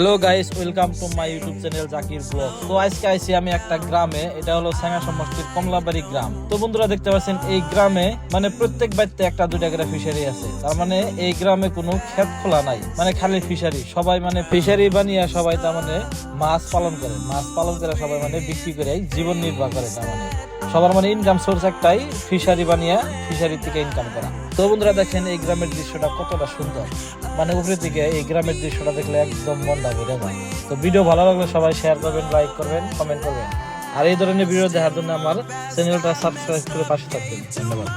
Hello guys, welcome to my YouTube channel Zakir blog. তো আজকে আইছি আমি একটা গ্রামে, এটা হলো ছেঙ্গা সমষ্টির কামালাবারি গ্রাম। তো বন্ধুরা দেখতে পাচ্ছেন এই গ্রামে মানে প্রত্যেক বাড়িতে একটা দুইটা করে ফিশারি আছে। তার মানে এই গ্রামে কোনো ক্ষেত খোলা নাই, মানে খালি ফিশারি। সবাই মানে ফিশারি বানিয়ে সবাই তার মানে মাছ পালন করে সবাই মানে বিক্রি করে জীবন নির্বাহ করে। তার মানে সবার মানে ইনকাম সোর্স একটাই, ফিশারি বানিয়ে ফিশারি থেকে ইনকাম করা। তো বন্ধুরা দেখেন এই গ্রামের দৃশ্যটা কতটা সুন্দর, মানে উপরে থেকে এই গ্রামের দৃশ্যটা দেখলে একদম মনটা ভরে যায়। তো ভিডিও ভালো লাগলে সবাই শেয়ার করবেন, লাইক করবেন, কমেন্ট করবেন, আর এই ধরনের ভিডিও দেখার জন্য আমার চ্যানেলটা সাবস্ক্রাইব করে পাশে থাকবেন। ধন্যবাদ।